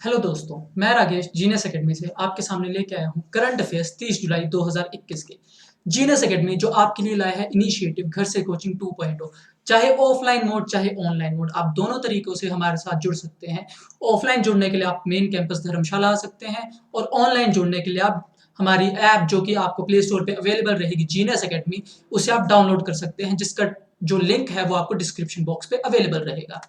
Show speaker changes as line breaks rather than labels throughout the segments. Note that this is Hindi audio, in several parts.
हेलो दोस्तों, मैं राकेश जीनियस एकेडमी से आपके सामने लेके आया हूँ करंट अफेयर्स 30 जुलाई 2021 के। जीनियस एकेडमी जो आपके लिए लाया है इनिशिएटिव घर से कोचिंग 2.0। चाहे ऑफलाइन मोड चाहे ऑनलाइन मोड, आप दोनों तरीकों से हमारे साथ जुड़ सकते हैं। ऑफलाइन जुड़ने के लिए आप मेन कैंपस धर्मशाला आ सकते हैं और ऑनलाइन जुड़ने के लिए आप हमारी ऐप जो कि आपको प्ले स्टोर पे अवेलेबल रहेगी जीनियस एकेडमी, उसे आप डाउनलोड कर सकते हैं, जिसका जो लिंक है वो आपको डिस्क्रिप्शन बॉक्स पे अवेलेबल रहेगा।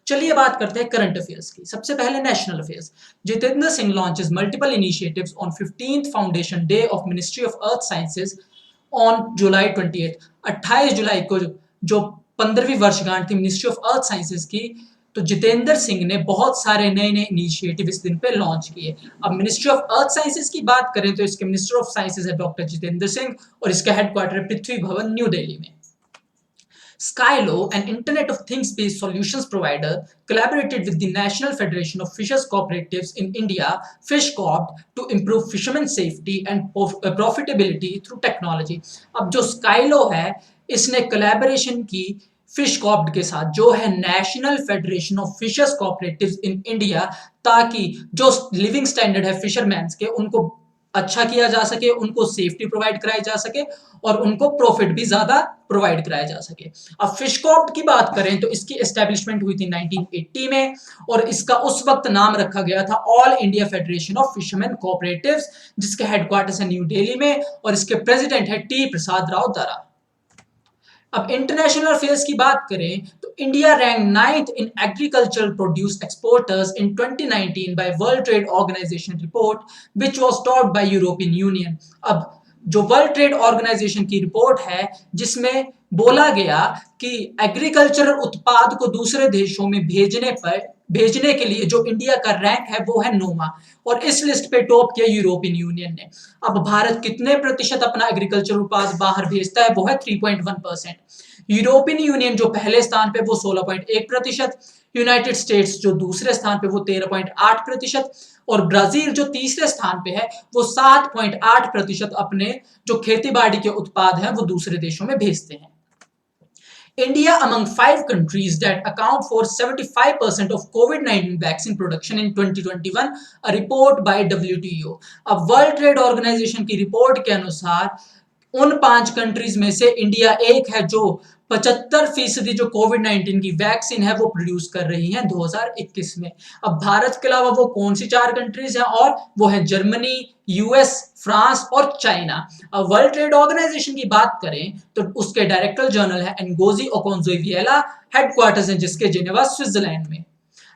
चलिए बात करते हैं करंट अफेयर्स की। सबसे पहले national affairs. Jitendra Singh launches multiple initiatives on 15th foundation day of ministry of earth sciences on July 28। 28 जुलाई को जो 15वीं वर्षगांठ थी मिनिस्ट्री ऑफ अर्थ साइंसेज की, तो जितेंद्र सिंह ने बहुत सारे नए नए इनिशिएटिव इस दिन पे लॉन्च किए। अब मिनिस्ट्री ऑफ अर्थ साइंसेज की बात करें तो इसके मिनिस्टर ऑफ साइंसेज है डॉक्टर जितेंद्र सिंह और इसका हेडक्वार्टर है पृथ्वी भवन न्यू दिल्ली में। Skylo, an Internet of Things-based solutions provider, collaborated with the National Federation of Fishers Cooperatives in India, FishCoop, to improve fishermen safety and profitability through technology. अब जो Skylo है, इसने collaboration की फिश कॉप्ट के साथ, जो है national federation of fishers cooperatives in India, ताकि जो लिविंग स्टैंडर्ड है फिशरमैन्स के उनको अच्छा किया जा सके, उनको सेफ्टी प्रोवाइड कराई जा सके और उनको प्रॉफिट भी ज्यादा प्रोवाइड कराया जा सके। अब फिशकॉप की बात करें तो इसकी एस्टेब्लिशमेंट हुई थी 1980 में और इसका उस वक्त नाम रखा गया था all India federation of fisherman cooperatives, जिसके हेडक्वार्टर्स है न्यू दिल्ली में और इसके प्रेसिडेंट है टी प्रसाद राव दरा। अब इंटरनेशनल अफेयर्स की बात करें तो India rank 9th in agricultural produce exporters in 2019 by world trade organisation report which was topped by European Union. अब जो वर्ल्ड ट्रेड ऑर्गेनाइजेशन की रिपोर्ट है जिसमें बोला गया कि एग्रीकल्चरल उत्पाद को दूसरे देशों में भेजने के लिए जो इंडिया का रैंक है वो है 9वां और इस लिस्ट पे टॉप किया यूरोपियन यूनियन ने। अब भारत कितने प्रतिशत अपना एग्रीकल्चर उत्पाद बाहर भेजता है वो है 3.1%। यूरोपियन यूनियन जो पहले स्थान पे वो 16.1%, यूनाइटेड स्टेट्स जो दूसरे स्थान पे वो 13.8% और ब्राजील जो तीसरे स्थान पे है वो 7.8% अपने जो खेती बाड़ी के उत्पाद हैं वो दूसरे देशों में भेजते हैं। India among 5 countries that account for 75% of COVID-19 vaccine production in 2021, a report by WTO। अब वर्ल्ड ट्रेड ऑर्गेनाइजेशन की रिपोर्ट के अनुसार उन 5 कंट्रीज में से इंडिया एक है जो 75% जो कोविड-19 की वैक्सीन है वो प्रोड्यूस कर रही है 2021 में। अब भारत के अलावा वो कौन सी 4 कंट्रीज हैं, और वो है जर्मनी, यूएस, फ्रांस और चाइना। अब वर्ल्ड ट्रेड ऑर्गेनाइजेशन की बात करें तो उसके डायरेक्टर जनरल है एनगोजी ओकोनजोइविएला, हेडक्वार्टर्स हैं जिसके जिनेवा स्विट्जरलैंड में।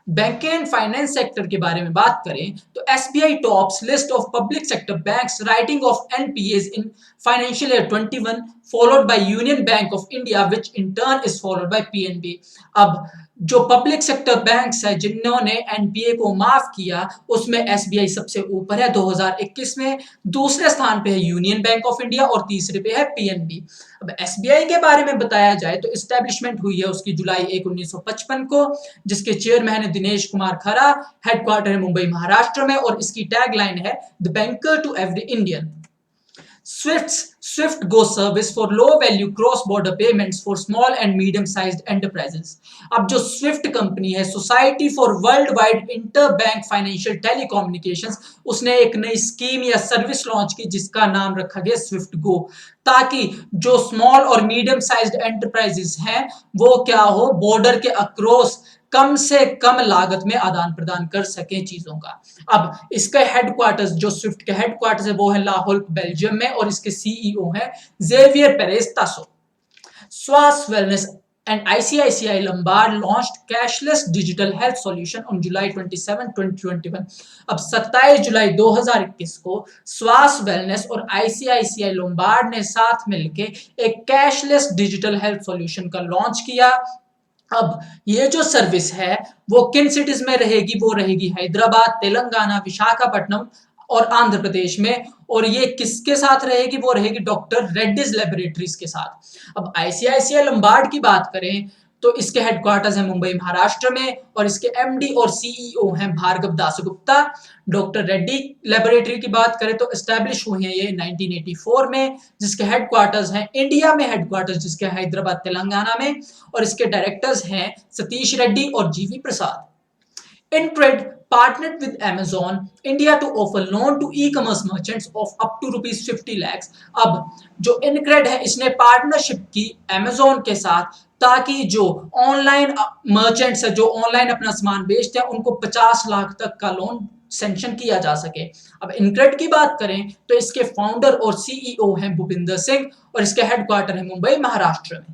बैंकिंग एंड फाइनेंस सेक्टर के बारे में बात करें तो SBI tops list of public sector banks writing of NPS in financial year 21, followed by union bank of India which in turn is followed by PNB. अब जो पब्लिक सेक्टर बैंक्स है जिन्होंने एनपीए को माफ किया उसमें एसबीआई सबसे ऊपर है 2021 में, दूसरे स्थान पे है यूनियन बैंक ऑफ इंडिया और तीसरे पे है पीएनबी। अब एसबीआई के बारे में बताया जाए तो एस्टेब्लिशमेंट हुई है उसकी जुलाई 1, 1955 को, जिसके चेयरमैन है दिनेश कुमार खरा, हेडक्वार्टर है मुंबई महाराष्ट्र में और इसकी टैगलाइन है the banker to every Indian. Swift Go service for low value cross border payments for small and medium sized enterprises। अब जो स्विफ्ट कंपनी है, society for world wide inter bank financial telecommunications, उसने एक नई स्कीम या सर्विस लॉन्च की जिसका नाम रखा गया स्विफ्ट गो, ताकि जो स्मॉल और मीडियम साइज्ड एंटरप्राइजेस हैं वो क्या हो, बॉर्डर के अक्रॉस कम से कम लागत में आदान प्रदान कर सके चीजों का। अब इसका हेडक्वार्टर्स जो स्विफ्ट के हेडक्वार्टर्स है वो है लाहौल बेल्जियम में और इसके सीईओ है Xavier Perez Tasso. Swaas wellness and ICICI Lombard launched cashless digital health solution on July 27, 2021। अब 27 जुलाई 2021 को स्वास वेलनेस और ICICI लोम्बार्ड ने साथ मिलकर एक कैशलेस डिजिटल हेल्थ सॉल्यूशन का लॉन्च किया। अब ये जो सर्विस है वो किन सिटीज में रहेगी, वो रहेगी हैदराबाद, तेलंगाना, विशाखापट्टनम और आंध्र प्रदेश में, और ये किसके साथ रहेगी, वो रहेगी डॉक्टर रेड्डीज लेबोरेटरीज के साथ। अब आईसीआईसीआई लोम्बार्ड की बात करें तो इसके हेडक्वार्टर्स हैं मुंबई महाराष्ट्र में और इसके एमडी और सीईओ हैं भार्गव दासगुप्ता। डॉक्टर रेड्डी लेबोरेटरी की बात करें तो एस्टैब्लिश हुई है ये 1984 में, जिसके हेडक्वार्टर्स हैं इंडिया में, हेडक्वार्टर्स जिसके हैदराबाद तेलंगाना में, और इसके डायरेक्टर्स हैं सतीश रेड्डी और जीवी प्रसाद। InTrade partnered with Amazon India to offer loan to e-commerce merchants of up to ₹50 lakhs। अब जो इनक्रेड है इसने पार्टनरशिप की Amazon के साथ ताकि जो ऑनलाइन मर्चेंट्स है, जो ऑनलाइन अपना सामान बेचते हैं, उनको 50 लाख तक का लोन सैंक्शन किया जा सके। अब इनक्रेड की बात करें तो इसके फाउंडर और सीईओ हैं भूपिंदर सिंह और इसके हेडक्वार्टर है मुंबई महाराष्ट्र में।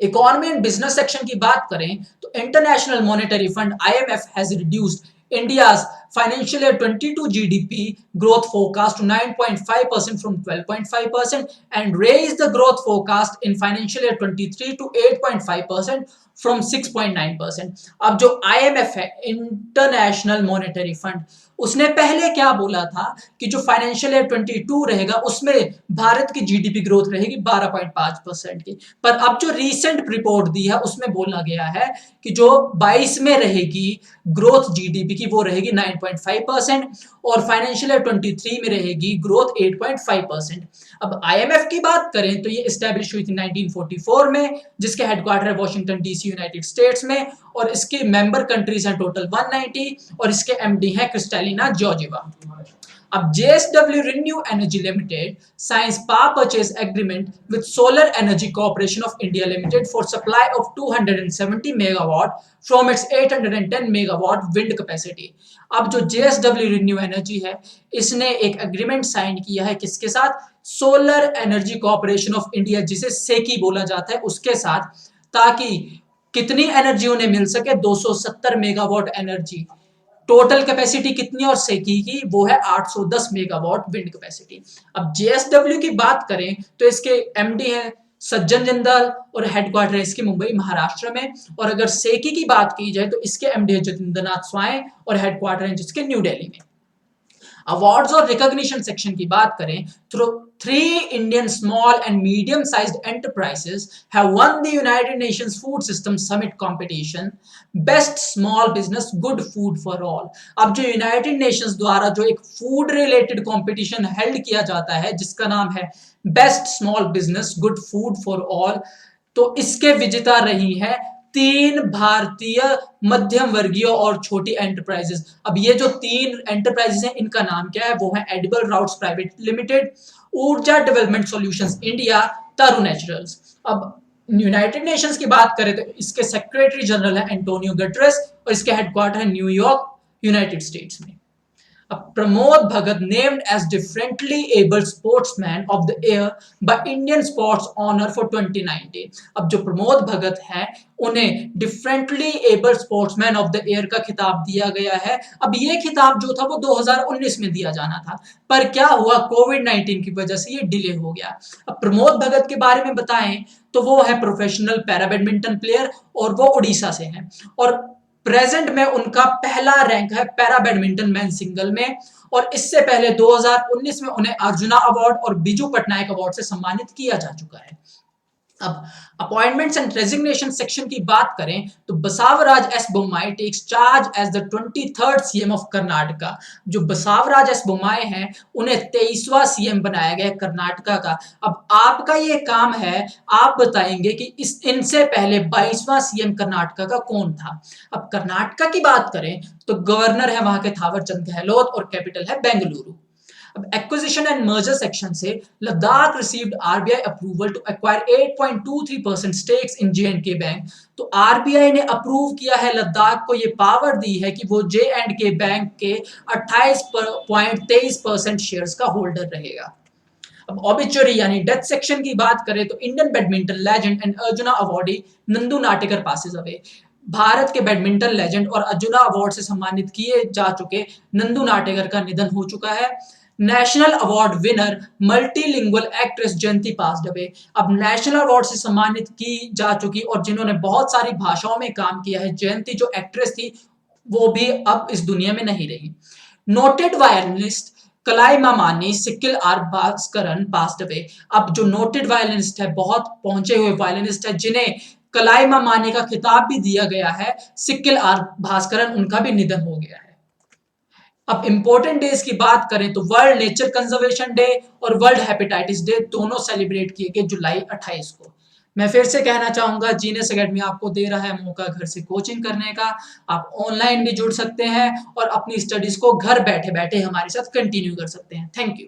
इकोनॉमी एंड बिजनेस सेक्शन की बात करें तो international monetary fund IMF has reduced India's financial year 22 GDP growth forecast to 9.5% from 12.5% and raised the growth forecast in financial year 23 to 8.5% from 6.9%। अब जो IMF है, इंटरनेशनल मॉनेटरी फंड, उसने पहले क्या बोला था कि जो फाइनेंशियल ईयर 22 रहेगा उसमें भारत की जीडीपी ग्रोथ रहेगी 12.5% की, पर अब जो रीसेंट रिपोर्ट दी है उसमें बोला गया है कि जो 22 में रहेगी ग्रोथ जीडीपी की वो रहेगी 9.5% और फाइनेंशियल ईयर 23 में रहेगी ग्रोथ 8.5%। अब IMF की बात करें तो ये एस्टैब्लिश हुई थी 1944 में, जिसके हेडक्वार्टर है वॉशिंगटन डीसी यूनाइटेड स्टेट्स में, और इसके मेंबर कंट्रीज हैं टोटल 190 और इसके एमडी हैं क्रिस्टलिना जॉर्जिवा। अब JSW Renew Energy Limited signs power purchase agreement with Solar Energy Corporation of India Limited for supply of 270 megawatt from its 810 megawatt wind capacity। अब जो JSW Renew Energy है इसने एक एग्रीमेंट साइन किया है किसके साथ? Solar energy corporation of India, जिसे सेकी बोला जाता है, उसके साथ, ताकि कितनी एनर्जी उन्हें मिल सके? 270 मेगावाट एनर्जी। टोटल कैपेसिटी कितनी और सेकी की? वो है 810 मेगावाट विंड कैपेसिटी। अब JSW की बात करें तो इसके एमडी हैं सज्जन जिंदाल और हेडक्वार्टर है इसके मुंबई महाराष्ट्र में, और अगर सेकी की बात की जाए तो इसके एमडी है जतिंद्र नाथ स्वाई और हेडक्वार्टर है जिसके न्यू दिल्ली में। अवार्ड्स और रिकॉग्निशन सेक्शन की बात करें तो 3 Indian small and medium sized enterprises have won the United Nations Food System Summit competition Best Small Business Good Food for All। अब जो यूनाइटेड नेशंस द्वारा जो एक फूड रिलेटेड कंपटीशन हेल्ड किया जाता है जिसका नाम है best small business good food for all, तो इसके विजेता रही है 3 भारतीय मध्यम वर्गीय और छोटी एंटरप्राइजेस। अब ये जो 3 एंटरप्राइजेस हैं इनका नाम क्या है? वो है एडिबल राउट्स प्राइवेट लिमिटेड, ऊर्जा डेवलपमेंट सॉल्यूशंस इंडिया, तारू नेचुरल्स। अब यूनाइटेड नेशंस की बात करें तो इसके सेक्रेटरी जनरल है एंटोनियो गटरेस और इसके हेडक्वार्टर है न्यूयॉर्क यूनाइटेड स्टेट्स में। Pramod Bhagat named as differently abled sportsman of the year by Indian Sports Honor for 2019। अब जो प्रमोद भगत हैं उन्हें differently abled sportsman of the year का खिताब दिया गया है। अब ये खिताब जो था वो 2019 में दिया जाना था, पर क्या हुआ, कोविड-19 की वजह से ये डिले हो गया। अब प्रमोद भगत के बारे में बताएं तो वो है प्रोफेशनल पैरा बैडमिंटन प्लेयर और वो उड़ीसा से हैं, और प्रेजेंट में उनका पहला रैंक है पैरा बैडमिंटन मैन सिंगल में, और इससे पहले 2019 में उन्हें अर्जुना अवार्ड और बिजू पटनायक अवार्ड से सम्मानित किया जा चुका है। अब अपॉइंटमेंट्स एंड रेजिग्नेशन सेक्शन की बात करें तो Basavaraj S Bommai takes charge as the 23rd CM of Karnataka. जो बसवराज एस बोम्माई हैं उन्हें 23वां सीएम बनाया गया कर्नाटका का। अब आपका ये काम है, आप बताएंगे कि इनसे पहले 22वां सीएम कर्नाटका का कौन था। अब कर्नाटका की बात करें तो गवर्नर है वहां के थावरचंद गहलोत और कैपिटल है बेंगलुरु। अब एक्विजिशन एंड मर्जर सेक्शन से Ladakh received RBI approval to acquire 8.23% stakes in J&K bank. तो आरबीआई ने अप्रूव किया है, लद्दाख को ये पावर दी है कि वो J&K बैंक के 28.23% शेयर्स का होल्डर रहेगा। अब ऑबिचुरी यानी डेथ सेक्शन की बात करें तो Indian badminton legend and arjuna awardee Nandu Natekar passes away. Bharat के बैडमिंटन लेजेंड और अर्जुना अवार्ड से सम्मानित किए जा चुके नंदू नाटेकर का निधन हो चुका है। National award winner multilingual actress Jayanthi passed away. अब नेशनल अवार्ड से सम्मानित की जा चुकी और जिन्होंने बहुत सारी भाषाओं में काम किया है, जयंती जो एक्ट्रेस थी वो भी अब इस दुनिया में नहीं रही। Noted violinist Kalaimamani Sikkil R Bhaskaran passed away. अब जो नोटेड वायलिनिस्ट है, बहुत पहुंचे हुए वायलिनिस्ट है जिन्हें कलाईमामानी का खिताब भी दिया गया है, सिक्किल आर भास्करन, उनका भी निधन हो गया है। अब इंपॉर्टेंट डेज की बात करें तो वर्ल्ड नेचर कंजर्वेशन डे और वर्ल्ड हेपेटाइटिस डे दोनों सेलिब्रेट किए गए जुलाई 28 को। मैं फिर से कहना चाहूँगा, जीनियस एकेडमी आपको दे रहा है मौका घर से कोचिंग करने का। आप ऑनलाइन भी जुड़ सकते हैं और अपनी स्टडीज़ को घर बैठे-बैठे हमारे साथ कंटिन्यू कर सकते हैं। Thank you.